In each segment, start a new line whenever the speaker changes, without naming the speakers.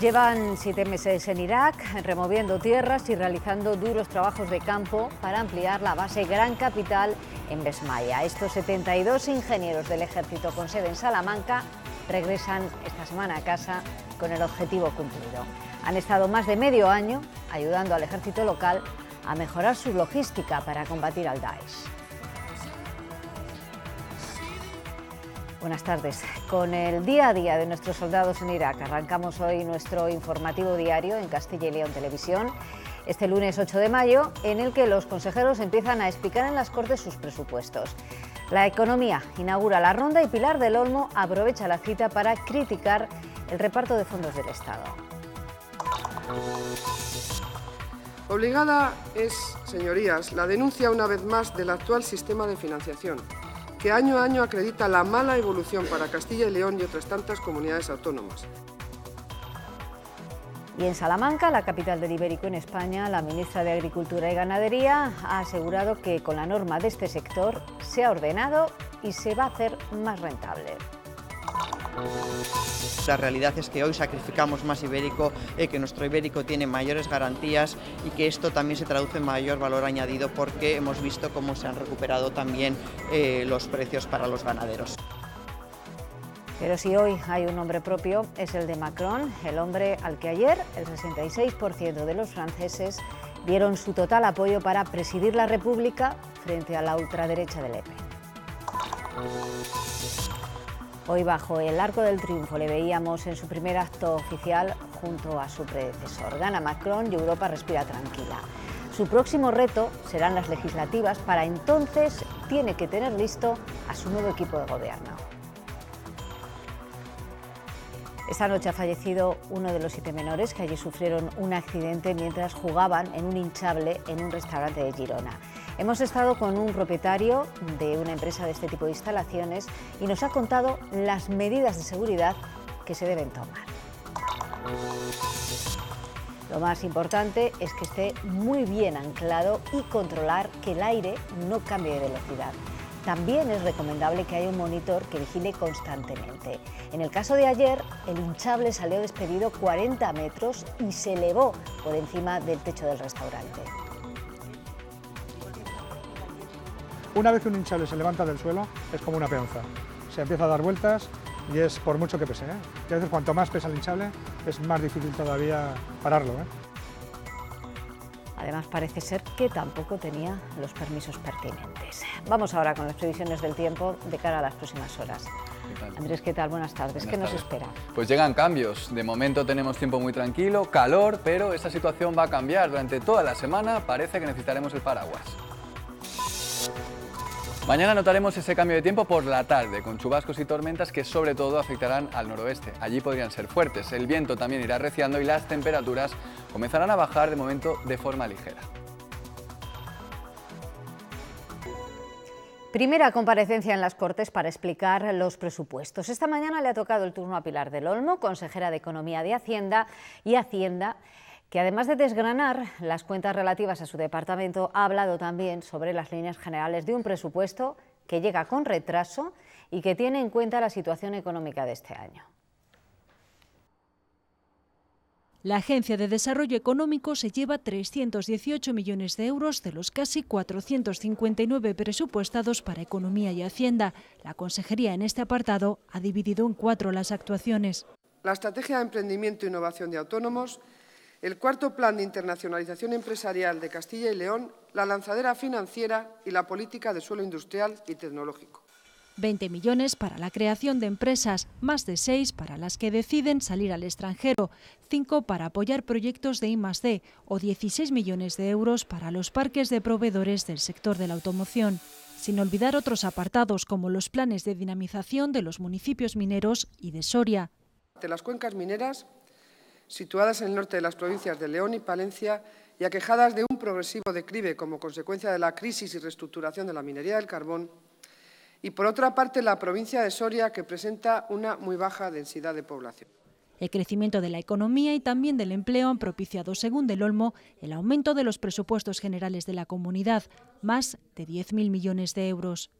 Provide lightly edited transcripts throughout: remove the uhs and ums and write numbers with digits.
Llevan 7 meses en Irak, removiendo tierras y realizando duros trabajos de campo para ampliar la base Gran Capital en Besmaya. Estos 72 ingenieros del ejército con sede en Salamanca regresan esta semana a casa con el objetivo cumplido. Han estado más de medio año ayudando al ejército local a mejorar su logística para combatir al Daesh. Buenas tardes. Con el día a día de nuestros soldados en Irak arrancamos hoy nuestro informativo diario en Castilla y León Televisión, este lunes 8 de mayo, en el que los consejeros empiezan a explicar en las Cortes sus presupuestos. La Economía inaugura la ronda y Pilar del Olmo aprovecha la cita para criticar el reparto de fondos del Estado.
Obligada es, señorías, la denuncia una vez más del actual sistema de financiación, que año a año acredita la mala evolución para Castilla y León y otras tantas comunidades autónomas.
Y en Salamanca, la capital del Ibérico en España, la ministra de Agricultura y Ganadería ha asegurado que con la norma de este sector se ha ordenado y se va a hacer más rentable.
La realidad es que hoy sacrificamos más ibérico, que nuestro ibérico tiene mayores garantías y que esto también se traduce en mayor valor añadido porque hemos visto cómo se han recuperado también los precios para los ganaderos.
Pero si hoy hay un nombre propio, es el de Macron, el hombre al que ayer el 66% de los franceses dieron su total apoyo para presidir la República frente a la ultraderecha de Le Pen. Hoy bajo el Arco del Triunfo le veíamos en su primer acto oficial junto a su predecesor. Gana Macron y Europa respira tranquila. Su próximo reto serán las legislativas. Para entonces tiene que tener listo a su nuevo equipo de gobierno. Esta noche ha fallecido uno de los 7 menores que allí sufrieron un accidente mientras jugaban en un hinchable en un restaurante de Girona. Hemos estado con un propietario de una empresa de este tipo de instalaciones y nos ha contado las medidas de seguridad que se deben tomar. Lo más importante es que esté muy bien anclado y controlar que el aire no cambie de velocidad. También es recomendable que haya un monitor que vigile constantemente. En el caso de ayer, el hinchable salió despedido 40 metros y se elevó por encima del techo del restaurante.
Una vez que un hinchable se levanta del suelo, es como una peonza. Se empieza a dar vueltas y es por mucho que pese. Y a veces cuanto más pesa el hinchable, es más difícil todavía pararlo.
Además, parece ser que tampoco tenía los permisos pertinentes. Vamos ahora con las previsiones del tiempo de cara a las próximas horas. Andrés, ¿qué tal? Buenas tardes. ¿Qué nos espera?
Pues llegan cambios. De momento tenemos tiempo muy tranquilo, calor, pero esa situación va a cambiar. Durante toda la semana parece que necesitaremos el paraguas. Mañana notaremos ese cambio de tiempo por la tarde, con chubascos y tormentas que sobre todo afectarán al noroeste. Allí podrían ser fuertes, el viento también irá arreciando y las temperaturas comenzarán a bajar de momento de forma ligera.
Primera comparecencia en las Cortes para explicar los presupuestos. Esta mañana le ha tocado el turno a Pilar del Olmo, consejera de Economía de Hacienda, que además de desgranar las cuentas relativas a su departamento, ha hablado también sobre las líneas generales de un presupuesto que llega con retraso y que tiene en cuenta la situación económica de este año.
La Agencia de Desarrollo Económico se lleva 318 millones de euros de los casi 459 presupuestados para Economía y Hacienda. La Consejería en este apartado ha dividido en 4 las actuaciones.
La Estrategia de Emprendimiento e Innovación de Autónomos, el cuarto Plan de Internacionalización Empresarial de Castilla y León, la lanzadera financiera y la política de suelo industrial y tecnológico.
20 millones para la creación de empresas, más de 6 para las que deciden salir al extranjero, 5 para apoyar proyectos de I+D o 16 millones de euros para los parques de proveedores del sector de la automoción. Sin olvidar otros apartados como los planes de dinamización de los municipios mineros y de Soria.
De las cuencas mineras, situadas en el norte de las provincias de León y Palencia y aquejadas de un progresivo declive como consecuencia de la crisis y reestructuración de la minería del carbón, y por otra parte la provincia de Soria, que presenta una muy baja densidad de población.
El crecimiento de la economía y también del empleo han propiciado, según Del Olmo, el aumento de los presupuestos generales de la comunidad, más de 10.000 millones de euros.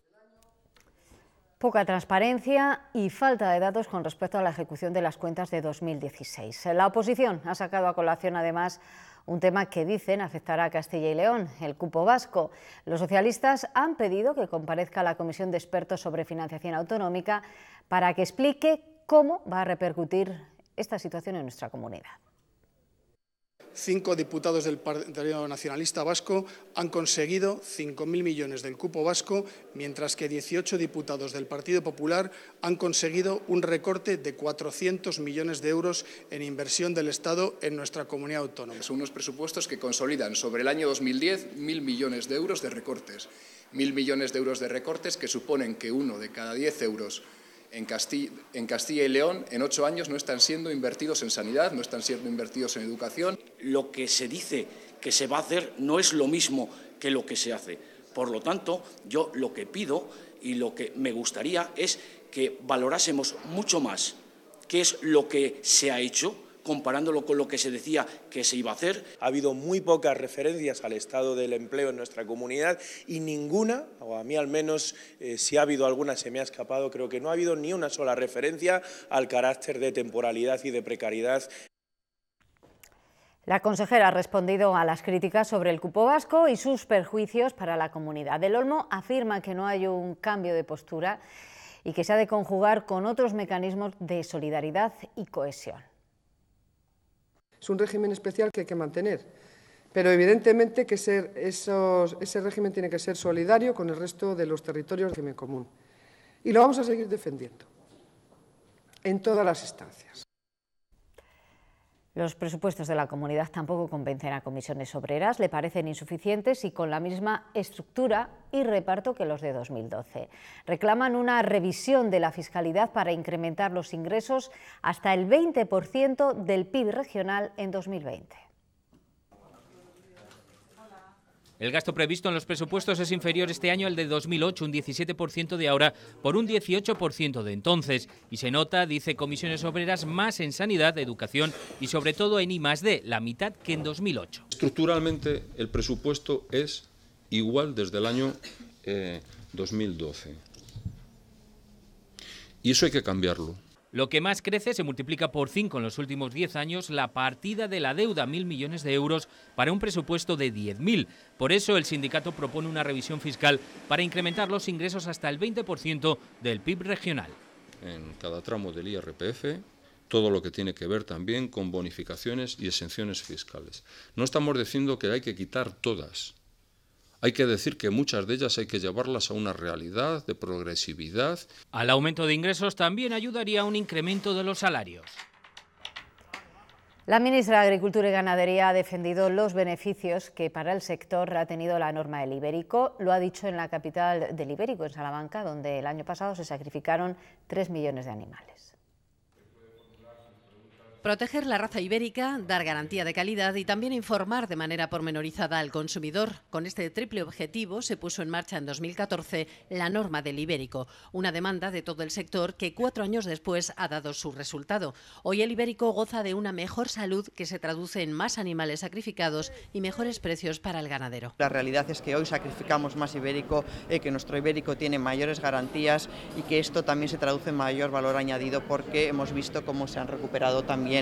Poca transparencia y falta de datos con respecto a la ejecución de las cuentas de 2016. La oposición ha sacado a colación, además, un tema que dicen afectará a Castilla y León, el cupo vasco. Los socialistas han pedido que comparezca la Comisión de Expertos sobre Financiación Autonómica para que explique cómo va a repercutir esta situación en nuestra comunidad.
5 diputados del Partido Nacionalista Vasco han conseguido 5.000 millones del cupo vasco, mientras que 18 diputados del Partido Popular han conseguido un recorte de 400 millones de euros en inversión del Estado en nuestra comunidad autónoma.
Son unos presupuestos que consolidan sobre el año 2010 1.000 millones de euros de recortes. 1.000 millones de euros de recortes que suponen que 1 de cada 10 euros en Castilla y León, en 8 años, no están siendo invertidos en sanidad, no están siendo invertidos en educación.
Lo que se dice que se va a hacer no es lo mismo que lo que se hace. Por lo tanto, yo lo que pido y lo que me gustaría es que valorásemos mucho más qué es lo que se ha hecho, comparándolo con lo que se decía que se iba a hacer.
Ha habido muy pocas referencias al estado del empleo en nuestra comunidad y ninguna, o a mí al menos, si ha habido alguna se me ha escapado, creo que no ha habido ni una sola referencia al carácter de temporalidad y de precariedad.
La consejera ha respondido a las críticas sobre el cupo vasco y sus perjuicios para la comunidad. Del Olmo afirma que no hay un cambio de postura y que se ha de conjugar con otros mecanismos de solidaridad y cohesión.
Es un régimen especial que hay que mantener, pero evidentemente que ese régimen tiene que ser solidario con el resto de los territorios del régimen común. Y lo vamos a seguir defendiendo en todas las instancias.
Los presupuestos de la comunidad tampoco convencen a Comisiones Obreras, le parecen insuficientes y con la misma estructura y reparto que los de 2012. Reclaman una revisión de la fiscalidad para incrementar los ingresos hasta el 20% del PIB regional en 2020.
El gasto previsto en los presupuestos es inferior este año al de 2008, un 17% de ahora por un 18% de entonces. Y se nota, dice Comisiones Obreras, más en sanidad, educación y sobre todo en I+D, la mitad que en 2008.
Estructuralmente el presupuesto es igual desde el año 2012. Y eso hay que cambiarlo.
Lo que más crece se multiplica por 5 en los últimos 10 años la partida de la deuda, 1.000 millones de euros para un presupuesto de 10.000. Por eso el sindicato propone una revisión fiscal para incrementar los ingresos hasta el 20% del PIB regional.
En cada tramo del IRPF, todo lo que tiene que ver también con bonificaciones y exenciones fiscales. No estamos diciendo que hay que quitar todas. Hay que decir que muchas de ellas hay que llevarlas a una realidad de progresividad.
Al aumento de ingresos también ayudaría un incremento de los salarios.
La ministra de Agricultura y Ganadería ha defendido los beneficios que para el sector ha tenido la norma del Ibérico. Lo ha dicho en la capital del Ibérico, en Salamanca, donde el año pasado se sacrificaron 3 millones de animales.
Proteger la raza ibérica, dar garantía de calidad y también informar de manera pormenorizada al consumidor. Con este triple objetivo se puso en marcha en 2014 la norma del Ibérico, una demanda de todo el sector que 4 años después ha dado su resultado. Hoy el Ibérico goza de una mejor salud que se traduce en más animales sacrificados y mejores precios para el ganadero.
La realidad es que hoy sacrificamos más ibérico, que nuestro ibérico tiene mayores garantías y que esto también se traduce en mayor valor añadido porque hemos visto cómo se han recuperado también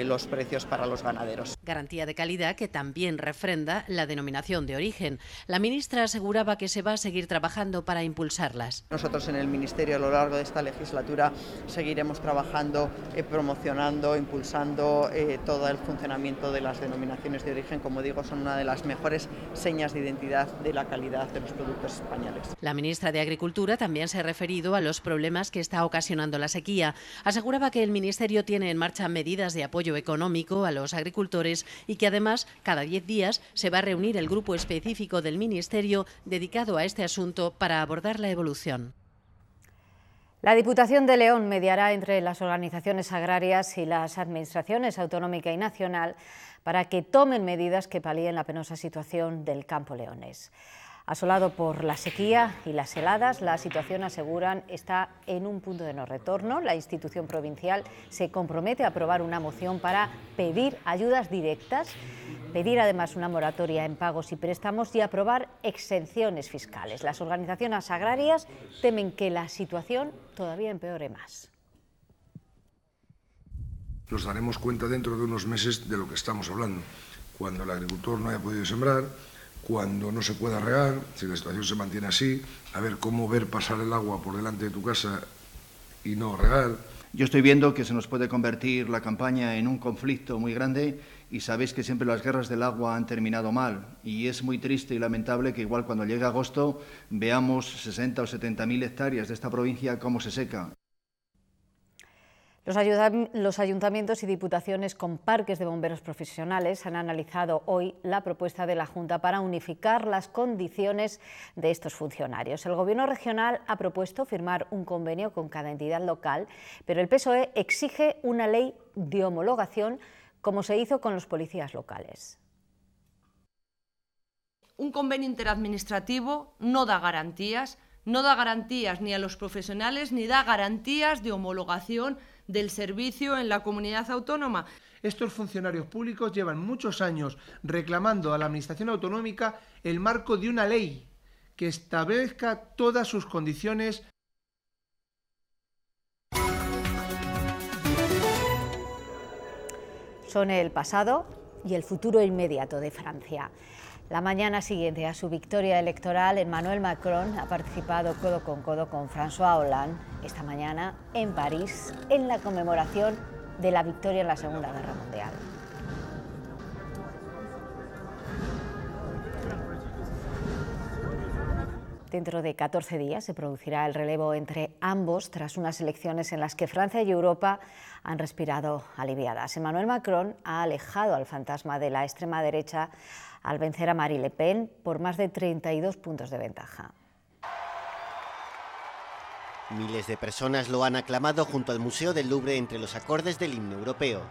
los precios para los ganaderos.
Garantía de calidad que también refrenda la denominación de origen. La ministra aseguraba que se va a seguir trabajando para impulsarlas.
Nosotros en el Ministerio a lo largo de esta legislatura seguiremos trabajando, promocionando, impulsando todo el funcionamiento de las denominaciones de origen. Como digo, son una de las mejores señas de identidad de la calidad de los productos españoles.
La ministra de Agricultura también se ha referido a los problemas que está ocasionando la sequía. Aseguraba que el Ministerio tiene en marcha medidas de apoyo económico a los agricultores y que además cada 10 días se va a reunir el grupo específico del Ministerio dedicado a este asunto para abordar la evolución.
La Diputación de León mediará entre las organizaciones agrarias y las administraciones autonómica y nacional para que tomen medidas que palíen la penosa situación del campo leonés. Asolado por la sequía y las heladas, la situación, aseguran, está en un punto de no retorno. La institución provincial se compromete a aprobar una moción para pedir ayudas directas pedir además una moratoria en pagos y préstamos y aprobar exenciones fiscales. Las organizaciones agrarias temen que la situación todavía empeore más.
Nos daremos cuenta dentro de unos meses de lo que estamos hablando. Cuando el agricultor no haya podido sembrar, cuando no se pueda regar, si la situación se mantiene así, a ver cómo ver pasar el agua por delante de tu casa y no regar.
Yo estoy viendo que se nos puede convertir la campaña en un conflicto muy grande y sabéis que siempre las guerras del agua han terminado mal y es muy triste y lamentable que igual cuando llegue agosto veamos 60 o 70.000 hectáreas de esta provincia cómo se seca.
Los ayuntamientos y diputaciones con parques de bomberos profesionales han analizado hoy la propuesta de la Junta para unificar las condiciones de estos funcionarios. El Gobierno regional ha propuesto firmar un convenio con cada entidad local, pero el PSOE exige una ley de homologación como se hizo con los policías locales.
Un convenio interadministrativo no da garantías ni a los profesionales ni da garantías de homologación del servicio en la comunidad autónoma.
Estos funcionarios públicos llevan muchos años reclamando a la Administración autonómica el marco de una ley que establezca todas sus condiciones.
Son el pasado y el futuro inmediato de Francia. La mañana siguiente a su victoria electoral, Emmanuel Macron ha participado codo con François Hollande esta mañana en París en la conmemoración de la victoria en la Segunda Guerra Mundial. Dentro de 14 días se producirá el relevo entre ambos tras unas elecciones en las que Francia y Europa han respirado aliviadas. Emmanuel Macron ha alejado al fantasma de la extrema derecha al vencer a Marine Le Pen por más de 32 puntos de ventaja.
Miles de personas lo han aclamado junto al Museo del Louvre entre los acordes del himno europeo.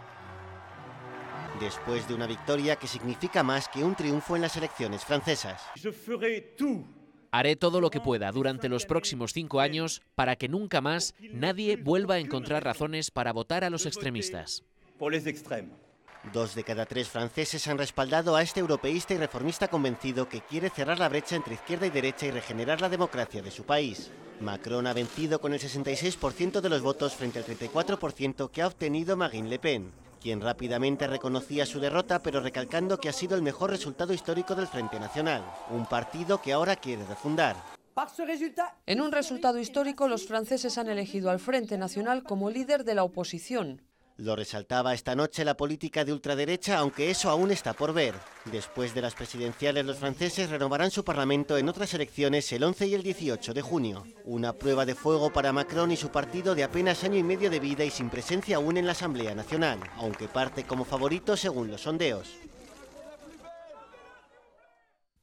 Después de una victoria que significa más que un triunfo en las elecciones francesas.
Haré todo lo que pueda durante los próximos 5 años para que nunca más nadie vuelva a encontrar razones para votar a los extremistas.
2 de cada 3 franceses han respaldado a este europeísta y reformista convencido que quiere cerrar la brecha entre izquierda y derecha y regenerar la democracia de su país. Macron ha vencido con el 66% de los votos frente al 34% que ha obtenido Marine Le Pen, quien rápidamente reconocía su derrota, pero recalcando que ha sido el mejor resultado histórico del Frente Nacional, un partido que ahora quiere refundar.
En un resultado histórico, los franceses han elegido al Frente Nacional como líder de la oposición.
Lo resaltaba esta noche la política de ultraderecha, aunque eso aún está por ver. Después de las presidenciales, los franceses renovarán su parlamento en otras elecciones el 11 y el 18 de junio. Una prueba de fuego para Macron y su partido de apenas año y medio de vida y sin presencia aún en la Asamblea Nacional, aunque parte como favorito según los sondeos.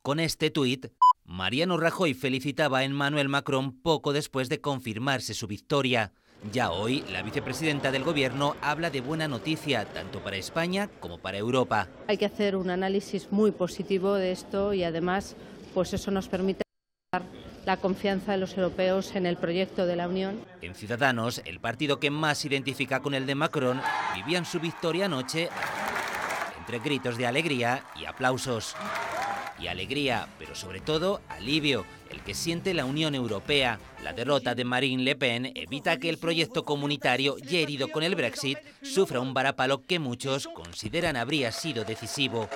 Con este tuit, Mariano Rajoy felicitaba a Emmanuel Macron poco después de confirmarse su victoria. Ya hoy, la vicepresidenta del Gobierno habla de buena noticia, tanto para España como para Europa.
Hay que hacer un análisis muy positivo de esto y además, pues eso nos permite dar la confianza de los europeos en el proyecto de la Unión.
En Ciudadanos, el partido que más se identifica con el de Macron, vivían su victoria anoche entre gritos de alegría y aplausos. Y alegría, pero sobre todo alivio, el que siente la Unión Europea. La derrota de Marine Le Pen evita que el proyecto comunitario, ya herido con el Brexit, sufra un varapalo que muchos consideran habría sido decisivo.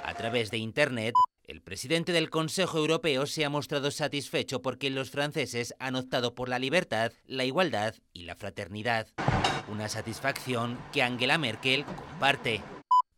A través de Internet, el presidente del Consejo Europeo se ha mostrado satisfecho porque los franceses han optado por la libertad, la igualdad y la fraternidad. Una satisfacción que Angela Merkel comparte.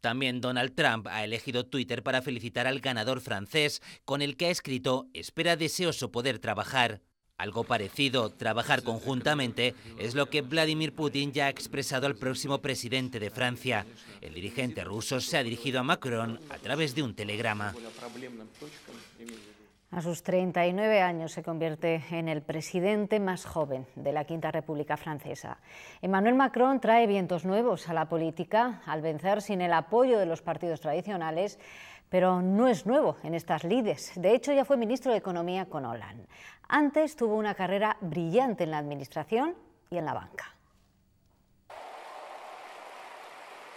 También Donald Trump ha elegido Twitter para felicitar al ganador francés, con el que ha escrito «Espera deseoso poder trabajar». Algo parecido, trabajar conjuntamente, es lo que Vladimir Putin ya ha expresado al próximo presidente de Francia. El dirigente ruso se ha dirigido a Macron a través de un telegrama.
A sus 39 años se convierte en el presidente más joven de la Quinta República Francesa. Emmanuel Macron trae vientos nuevos a la política al vencer sin el apoyo de los partidos tradicionales, pero no es nuevo en estas lides. De hecho, ya fue ministro de Economía con Hollande. Antes tuvo una carrera brillante en la administración y en la banca.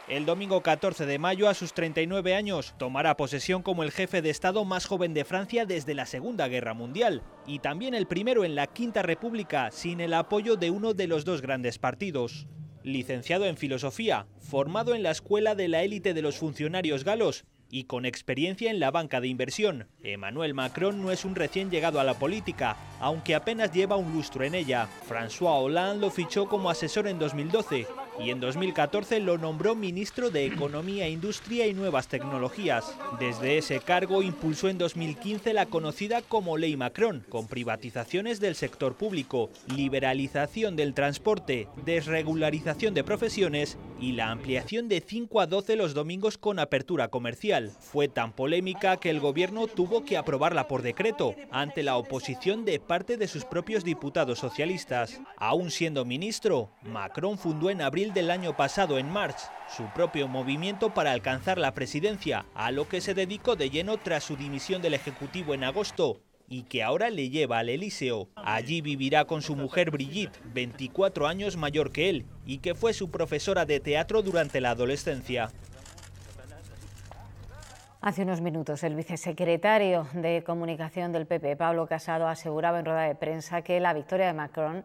El domingo 14 de mayo, a sus 39 años, tomará posesión como el jefe de Estado más joven de Francia desde la Segunda Guerra Mundial, y también el primero en la Quinta República sin el apoyo de uno de los dos grandes partidos. Licenciado en Filosofía, formado en la escuela de la élite de los funcionarios galos y con experiencia en la banca de inversión, Emmanuel Macron no es un recién llegado a la política, aunque apenas lleva un lustro en ella. François Hollande lo fichó como asesor en 2012 y en 2014 lo nombró ministro de Economía, Industria y Nuevas Tecnologías. Desde ese cargo impulsó en 2015 la conocida como Ley Macron, con privatizaciones del sector público, liberalización del transporte, desregularización de profesiones y la ampliación de 5 a 12 los domingos con apertura comercial. Fue tan polémica que el gobierno tuvo que aprobarla por decreto, ante la oposición de parte de sus propios diputados socialistas. Aún siendo ministro, Macron fundó en abril del año pasado en March su propio movimiento para alcanzar la presidencia, a lo que se dedicó de lleno tras su dimisión del Ejecutivo en agosto y que ahora le lleva al Elíseo. Allí vivirá con su mujer Brigitte, 24 años mayor que él, y que fue su profesora de teatro durante la adolescencia.
Hace unos minutos el vicesecretario de Comunicación del PP, Pablo Casado, aseguraba en rueda de prensa que la victoria de Macron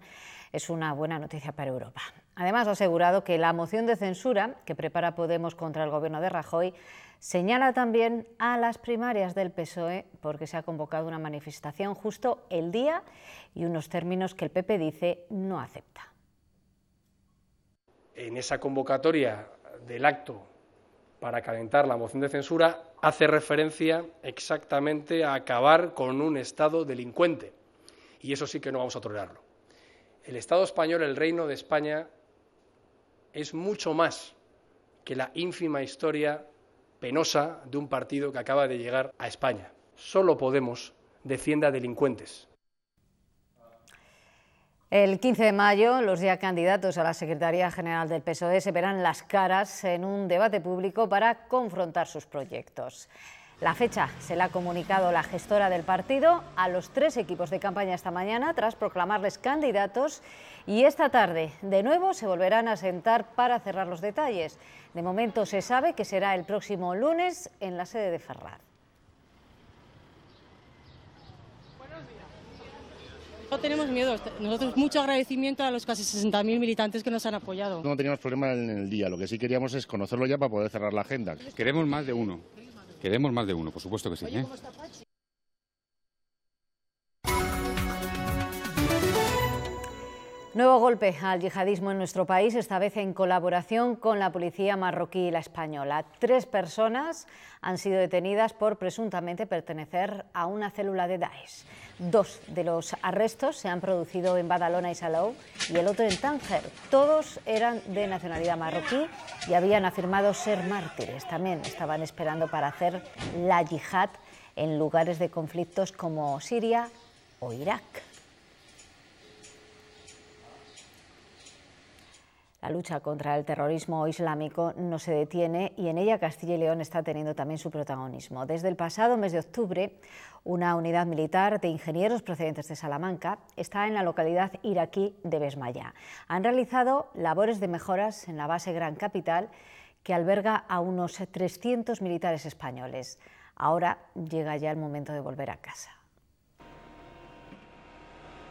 es una buena noticia para Europa. Además, ha asegurado que la moción de censura que prepara Podemos contra el gobierno de Rajoy señala también a las primarias del PSOE, porque se ha convocado una manifestación justo el día y unos términos que el PP dice no acepta.
En esa convocatoria del acto para calentar la moción de censura hace referencia exactamente a acabar con un Estado delincuente, y eso sí que no vamos a tolerarlo. El Estado español, el Reino de España, es mucho más que la ínfima historia penosa de un partido que acaba de llegar a España. Solo Podemos defiende a delincuentes.
El 15 de mayo, los ya candidatos a la Secretaría General del PSOE se verán las caras en un debate público para confrontar sus proyectos. La fecha se la ha comunicado la gestora del partido a los 3 equipos de campaña esta mañana tras proclamarles candidatos, y esta tarde de nuevo se volverán a sentar para cerrar los detalles. De momento se sabe que será el próximo lunes en la sede de Ferraz.
No tenemos miedo, nosotros mucho agradecimiento a los casi 60.000 militantes que nos han apoyado.
No teníamos problema en el día, lo que sí queríamos es conocerlo ya para poder cerrar la agenda.
Queremos más de uno, por supuesto que sí.
Nuevo golpe al yihadismo en nuestro país, esta vez en colaboración con la policía marroquí y la española. 3 personas han sido detenidas por presuntamente pertenecer a una célula de Daesh. 2 de los arrestos se han producido en Badalona y Salou y el otro en Tánger. Todos eran de nacionalidad marroquí y habían afirmado ser mártires. También estaban esperando para hacer la yihad en lugares de conflictos como Siria o Irak. La lucha contra el terrorismo islámico no se detiene y en ella Castilla y León está teniendo también su protagonismo. Desde el pasado mes de octubre, una unidad militar de ingenieros procedentes de Salamanca está en la localidad iraquí de Besmaya. Han realizado labores de mejoras en la base Gran Capital, que alberga a unos 300 militares españoles. Ahora llega ya el momento de volver a casa.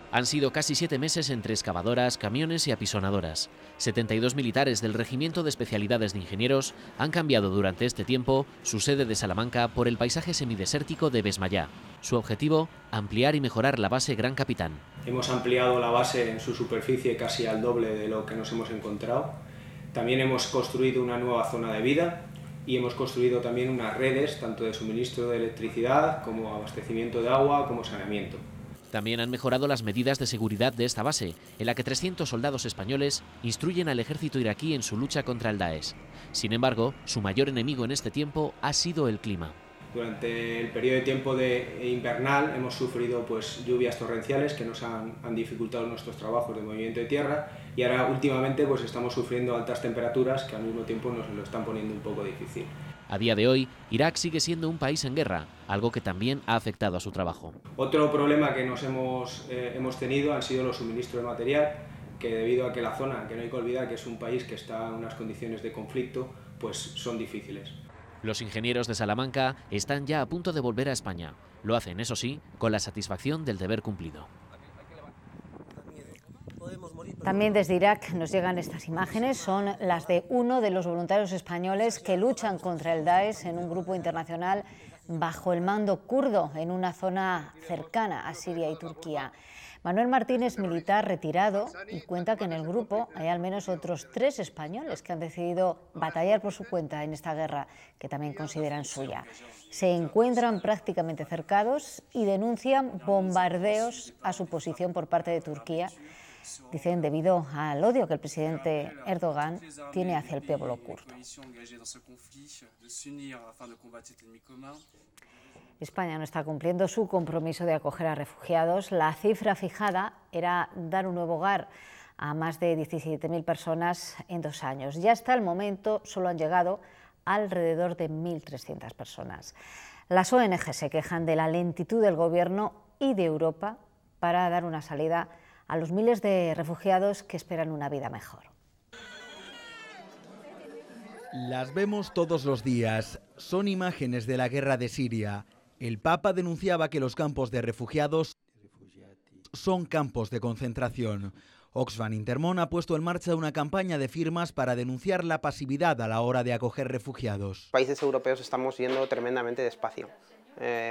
Han sido casi 7 meses entre excavadoras, camiones y apisonadoras. 72 militares del Regimiento de Especialidades de Ingenieros han cambiado durante este tiempo su sede de Salamanca por el paisaje semidesértico de Besmaya. Su objetivo, ampliar y mejorar la base Gran Capitán.
Hemos ampliado la base en su superficie casi al doble de lo que nos hemos encontrado. También hemos construido una nueva zona de vida y hemos construido también unas redes, tanto de suministro de electricidad como abastecimiento de agua como saneamiento.
También han mejorado las medidas de seguridad de esta base, en la que 300 soldados españoles instruyen al ejército iraquí en su lucha contra el Daesh. Sin embargo, su mayor enemigo en este tiempo ha sido el clima.
Durante el periodo de tiempo invernal hemos sufrido lluvias torrenciales que nos han dificultado nuestros trabajos de movimiento de tierra, y ahora últimamente estamos sufriendo altas temperaturas que al mismo tiempo nos lo están poniendo un poco difícil.
A día de hoy, Irak sigue siendo un país en guerra, algo que también ha afectado a su trabajo.
Otro problema que hemos tenido han sido los suministros de material, que debido a que la zona, que no hay que olvidar que es un país que está en unas condiciones de conflicto, pues son difíciles.
Los ingenieros de Salamanca están ya a punto de volver a España. Lo hacen, eso sí, con la satisfacción del deber cumplido.
También desde Irak nos llegan estas imágenes, son las de uno de los voluntarios españoles que luchan contra el Daesh en un grupo internacional bajo el mando kurdo en una zona cercana a Siria y Turquía. Manuel Martín es militar retirado y cuenta que en el grupo hay al menos otros 3 españoles que han decidido batallar por su cuenta en esta guerra, que también consideran suya. Se encuentran prácticamente cercados y denuncian bombardeos a su posición por parte de Turquía, dicen debido al odio que el presidente Erdogan tiene hacia el pueblo kurdo. España no está cumpliendo su compromiso de acoger a refugiados. La cifra fijada era dar un nuevo hogar a más de 17.000 personas en 2 años. Ya hasta el momento solo han llegado alrededor de 1.300 personas. Las ONG se quejan de la lentitud del Gobierno y de Europa para dar una salida a los miles de refugiados que esperan una vida mejor.
Las vemos todos los días. Son imágenes de la guerra de Siria. El Papa denunciaba que los campos de refugiados son campos de concentración. Oxfam Intermón ha puesto en marcha una campaña de firmas para denunciar la pasividad a la hora de acoger refugiados.
Países europeos estamos yendo tremendamente despacio.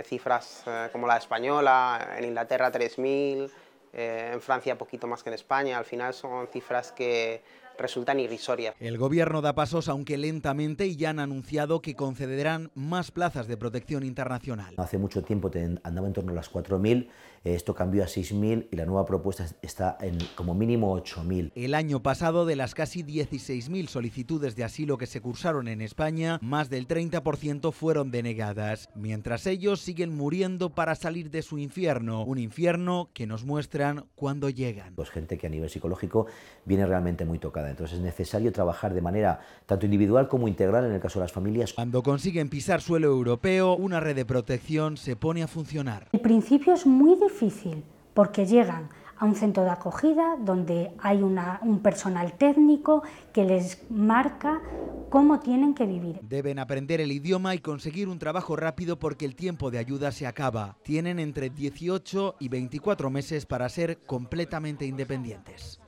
Cifras como la española, en Inglaterra 3.000, en Francia poquito más que en España. Al final son cifras que resultan irrisorias.
El gobierno da pasos, aunque lentamente, y ya han anunciado que concederán más plazas de protección internacional.
Hace mucho tiempo andaba en torno a las 4.000, esto cambió a 6.000 y la nueva propuesta está en como mínimo 8.000.
El año pasado, de las casi 16.000 solicitudes de asilo que se cursaron en España, más del 30% fueron denegadas, mientras ellos siguen muriendo para salir de su infierno, un infierno que nos muestran cuando llegan.
Pues gente que a nivel psicológico viene realmente muy tocada, entonces es necesario trabajar de manera tanto individual como integral en el caso de las familias.
Cuando consiguen pisar suelo europeo, una red de protección se pone a funcionar.
El principio es muy difícil porque llegan a un centro de acogida donde hay un personal técnico que les marca cómo tienen que vivir.
Deben aprender el idioma y conseguir un trabajo rápido porque el tiempo de ayuda se acaba. Tienen entre 18 y 24 meses para ser completamente independientes.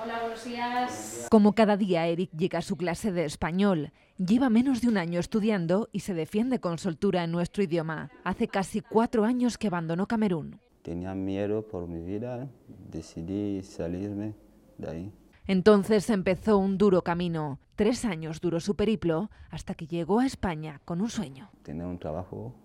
Hola, buenos días.
Como cada día, Eric llega a su clase de español. Lleva menos de un año estudiando y se defiende con soltura en nuestro idioma. Hace casi 4 años que abandonó Camerún.
Tenía miedo por mi vida, decidí salirme de ahí.
Entonces empezó un duro camino. 3 años duró su periplo hasta que llegó a España con un sueño.
Tener un trabajo,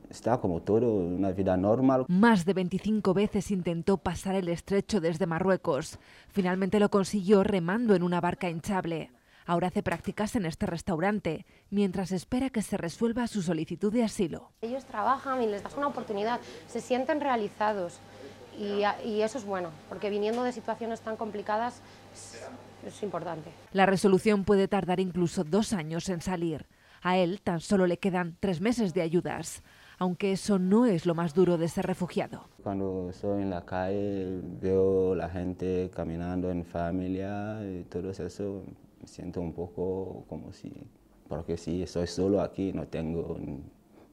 estaba como todo, una vida normal.
Más de 25 veces intentó pasar el estrecho desde Marruecos. Finalmente lo consiguió remando en una barca hinchable. Ahora hace prácticas en este restaurante, mientras espera que se resuelva su solicitud de asilo.
Ellos trabajan y les das una oportunidad, se sienten realizados y eso es bueno, porque viniendo de situaciones tan complicadas es importante.
La resolución puede tardar incluso 2 años en salir. A él tan solo le quedan 3 meses de ayudas, aunque eso no es lo más duro de ser refugiado.
Cuando estoy en la calle veo la gente caminando en familia y todo eso, me siento un poco como porque si estoy solo aquí, no tengo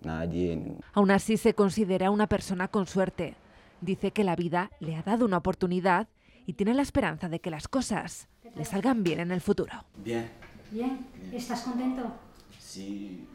nadie.
Aún así se considera una persona con suerte. Dice que la vida le ha dado una oportunidad y tiene la esperanza de que las cosas le salgan bien en el futuro.
Bien.
Bien, ¿estás contento?
Sí.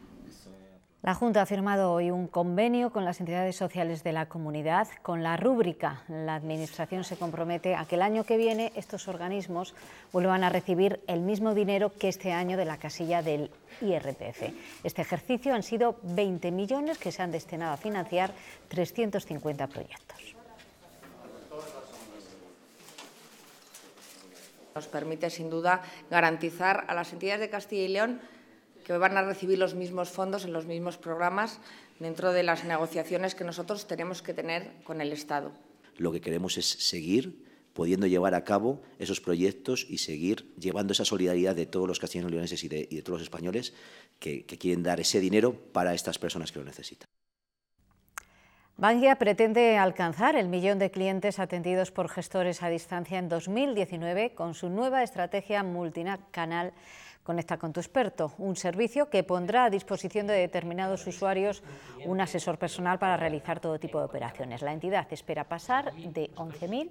La Junta ha firmado hoy un convenio con las entidades sociales de la comunidad. Con la rúbrica, la Administración se compromete a que el año que viene estos organismos vuelvan a recibir el mismo dinero que este año de la casilla del IRPF. Este ejercicio han sido 20 millones que se han destinado a financiar 350 proyectos.
Nos permite, sin duda, garantizar a las entidades de Castilla y León que van a recibir los mismos fondos en los mismos programas dentro de las negociaciones que nosotros tenemos que tener con el Estado.
Lo que queremos es seguir pudiendo llevar a cabo esos proyectos y seguir llevando esa solidaridad de todos los castellanos leoneses y de todos los españoles que quieren dar ese dinero para estas personas que lo necesitan.
Bankia pretende alcanzar el millón de clientes atendidos por gestores a distancia en 2019 con su nueva estrategia multicanal Conecta con tu experto, un servicio que pondrá a disposición de determinados usuarios un asesor personal para realizar todo tipo de operaciones. La entidad espera pasar de 11.000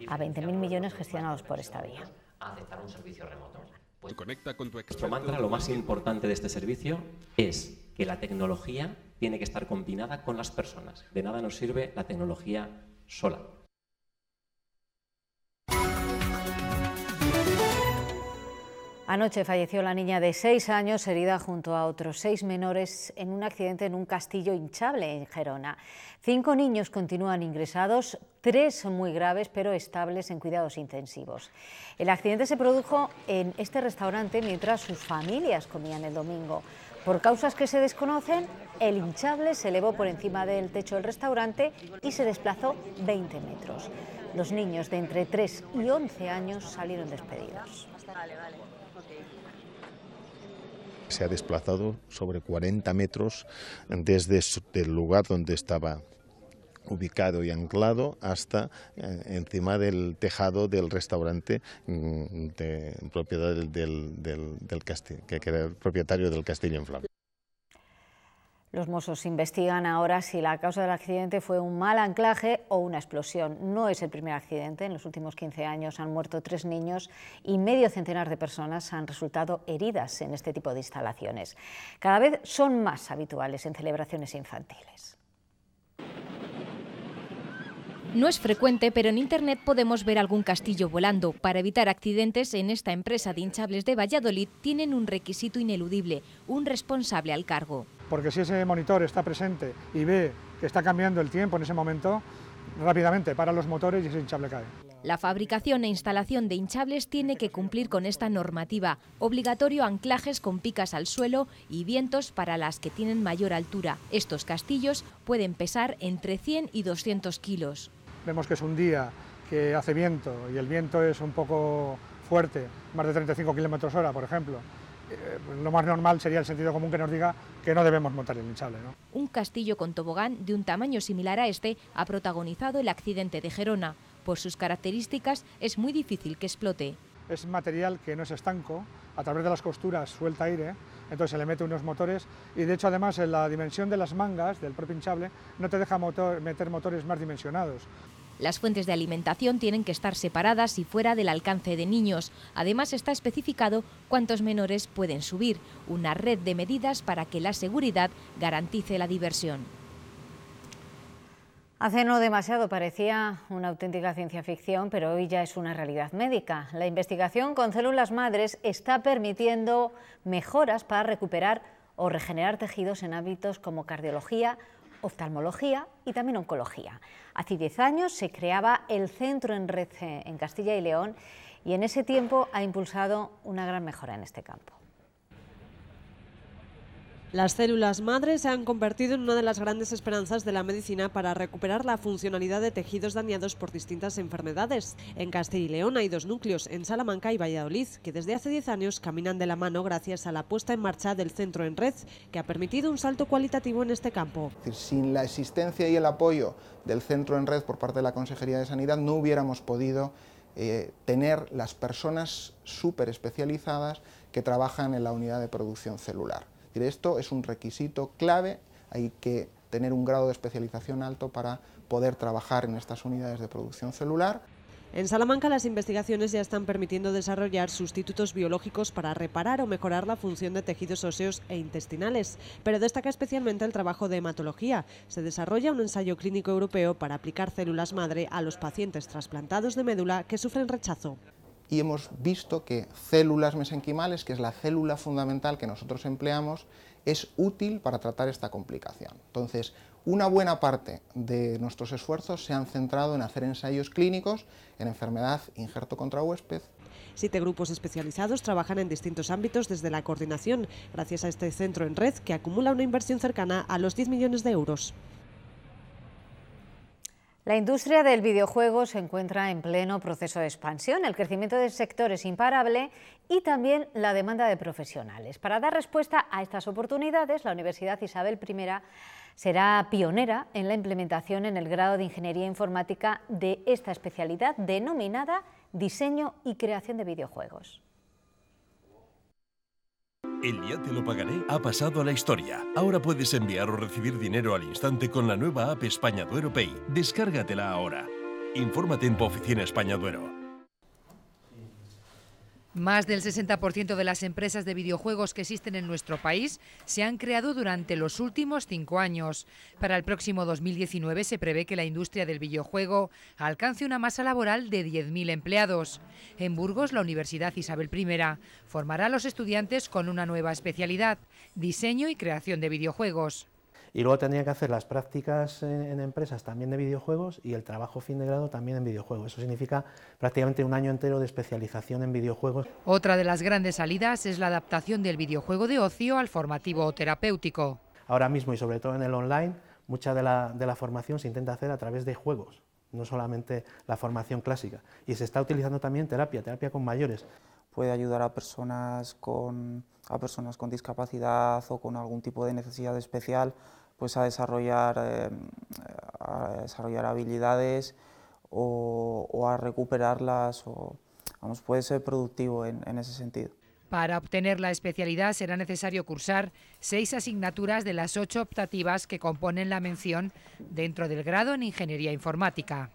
a 20.000 millones gestionados por esta vía.
Aceptar un servicio remoto.
Pues Conecta con tu
nuestro mantra, lo más importante de este servicio es que la tecnología tiene que estar combinada con las personas. De nada nos sirve la tecnología sola.
Anoche falleció la niña de 6 años herida junto a otros 6 menores en un accidente en un castillo hinchable en Gerona. 5 niños continúan ingresados, 3 son muy graves pero estables en cuidados intensivos. El accidente se produjo en este restaurante mientras sus familias comían el domingo. Por causas que se desconocen, el hinchable se elevó por encima del techo del restaurante y se desplazó 20 metros. Los niños de entre 3 y 11 años salieron despedidos.
Se ha desplazado sobre 40 metros desde el lugar donde estaba ubicado y anclado hasta encima del tejado del restaurante de propiedad del castillo, que era el propietario del castillo en flamas.
Los Mossos investigan ahora si la causa del accidente fue un mal anclaje o una explosión. No es el primer accidente. En los últimos 15 años han muerto 3 niños y medio centenar de personas han resultado heridas en este tipo de instalaciones. Cada vez son más habituales en celebraciones infantiles.
No es frecuente, pero en Internet podemos ver algún castillo volando. Para evitar accidentes, en esta empresa de hinchables de Valladolid tienen un requisito ineludible, un responsable al cargo.
Porque si ese monitor está presente y ve que está cambiando el tiempo en ese momento, rápidamente para los motores y ese hinchable cae.
La fabricación e instalación de hinchables tiene que cumplir con esta normativa. Obligatorio anclajes con picas al suelo y vientos para las que tienen mayor altura. Estos castillos pueden pesar entre 100 y 200 kilos.
Vemos que es un día que hace viento y el viento es un poco fuerte, más de 35 km/h, por ejemplo. Lo más normal sería el sentido común que nos diga que no debemos montar el hinchable, ¿no?
Un castillo con tobogán de un tamaño similar a este ha protagonizado el accidente de Gerona. Por sus características es muy difícil que explote.
Es material que no es estanco, a través de las costuras suelta aire, entonces se le mete unos motores y de hecho además en la dimensión de las mangas del propio hinchable no te deja meter motores más dimensionados.
Las fuentes de alimentación tienen que estar separadas y fuera del alcance de niños. Además está especificado cuántos menores pueden subir, una red de medidas para que la seguridad garantice la diversión.
Hace no demasiado parecía una auténtica ciencia ficción, pero hoy ya es una realidad médica. La investigación con células madres está permitiendo mejoras para recuperar o regenerar tejidos en ámbitos como cardiología, oftalmología y también oncología. Hace 10 años se creaba el Centro en Red en Castilla y León y en ese tiempo ha impulsado una gran mejora en este campo.
Las células madre se han convertido en una de las grandes esperanzas de la medicina para recuperar la funcionalidad de tejidos dañados por distintas enfermedades. En Castilla y León hay 2 núcleos, en Salamanca y Valladolid, que desde hace 10 años caminan de la mano gracias a la puesta en marcha del Centro en Red, que ha permitido un salto cualitativo en este campo.
Sin la existencia y el apoyo del Centro en Red por parte de la Consejería de Sanidad no hubiéramos podido tener las personas súper especializadas que trabajan en la unidad de producción celular. Esto es un requisito clave, hay que tener un grado de especialización alto para poder trabajar en estas unidades de producción celular.
En Salamanca las investigaciones ya están permitiendo desarrollar sustitutos biológicos para reparar o mejorar la función de tejidos óseos e intestinales, pero destaca especialmente el trabajo de hematología. Se desarrolla un ensayo clínico europeo para aplicar células madre a los pacientes trasplantados de médula que sufren rechazo.
Y hemos visto que células mesenquimales, que es la célula fundamental que nosotros empleamos, es útil para tratar esta complicación. Entonces, una buena parte de nuestros esfuerzos se han centrado en hacer ensayos clínicos en enfermedad injerto contra huésped.
7 grupos especializados trabajan en distintos ámbitos desde la coordinación, gracias a este Centro en Red que acumula una inversión cercana a los 10 millones de euros.
La industria del videojuego se encuentra en pleno proceso de expansión. El crecimiento del sector es imparable y también la demanda de profesionales. Para dar respuesta a estas oportunidades, la Universidad Isabel I será pionera en la implementación en el grado de Ingeniería Informática de esta especialidad denominada Diseño y Creación de Videojuegos.
El Ya te lo pagaré ha pasado a la historia. Ahora puedes enviar o recibir dinero al instante con la nueva app España Duero Pay. Descárgatela ahora. Infórmate en tu oficina España Duero.
Más del 60% de las empresas de videojuegos que existen en nuestro país se han creado durante los últimos 5 años. Para el próximo 2019 se prevé que la industria del videojuego alcance una masa laboral de 10.000 empleados. En Burgos, la Universidad Isabel I formará a los estudiantes con una nueva especialidad: diseño y creación de videojuegos.
Y luego tendría que hacer las prácticas en empresas también de videojuegos y el trabajo fin de grado también en videojuegos. Eso significa prácticamente un año entero de especialización en videojuegos.
Otra de las grandes salidas es la adaptación del videojuego de ocio al formativo o terapéutico.
Ahora mismo, y sobre todo en el online, mucha de la formación se intenta hacer a través de juegos, no solamente la formación clásica. Y se está utilizando también terapia con mayores.
Puede ayudar a personas con discapacidad o con algún tipo de necesidad especial, pues a desarrollar habilidades o a recuperarlas, puede ser productivo en ese sentido.
Para obtener la especialidad será necesario cursar 6 asignaturas de las 8 optativas que componen la mención dentro del grado en Ingeniería Informática.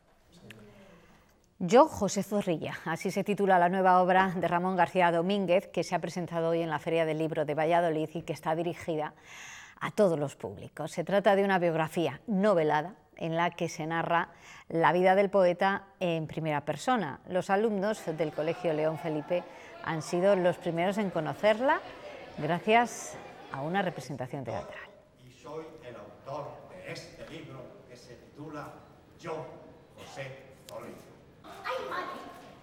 Yo, José Zorrilla, así se titula la nueva obra de Ramón García Domínguez, que se ha presentado hoy en la Feria del Libro de Valladolid y que está dirigida a todos los públicos. Se trata de una biografía novelada en la que se narra la vida del poeta en primera persona. Los alumnos del Colegio León Felipe han sido los primeros en conocerla gracias a una representación teatral.
Y soy el autor de este libro que se titula Yo, José Zorrilla. ¡Ay, madre!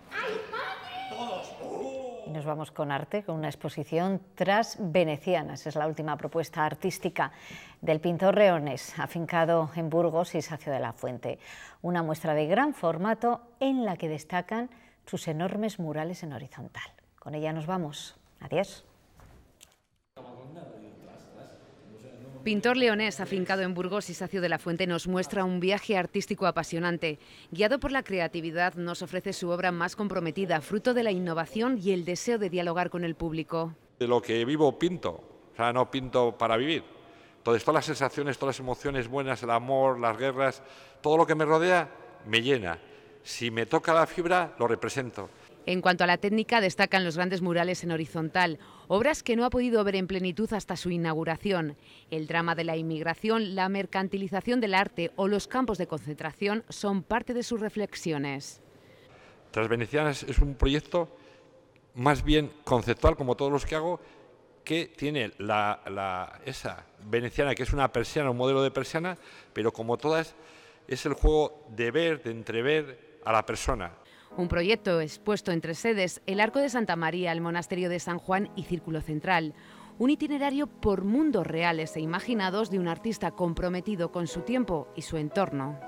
¡Ay, madre! ¡Todos!
Y nos vamos con arte, con una exposición Transvenecianas. Es la última propuesta artística del pintor leonés, afincado en Burgos, Isacio de la Fuente. Una muestra de gran formato en la que destacan sus enormes murales en horizontal. Con ella nos vamos. Adiós.
Pintor leonés afincado en Burgos, Isacio de la Fuente nos muestra un viaje artístico apasionante. Guiado por la creatividad, nos ofrece su obra más comprometida, fruto de la innovación y el deseo de dialogar con el público.
De lo que vivo pinto, o sea, no pinto para vivir. Entonces, todas las sensaciones, todas las emociones buenas, el amor, las guerras, todo lo que me rodea me llena. Si me toca la fibra, lo represento.
En cuanto a la técnica, destacan los grandes murales en horizontal, obras que no ha podido ver en plenitud hasta su inauguración. El drama de la inmigración, la mercantilización del arte o los campos de concentración son parte de sus reflexiones.
Transvenecianas es un proyecto más bien conceptual, como todos los que hago, que tiene esa veneciana, que es una persiana, un modelo de persiana, pero como todas es el juego de ver, de entrever a la persona.
Un proyecto expuesto en 3 sedes, el Arco de Santa María, el Monasterio de San Juan y Círculo Central. Un itinerario por mundos reales e imaginados de un artista comprometido con su tiempo y su entorno.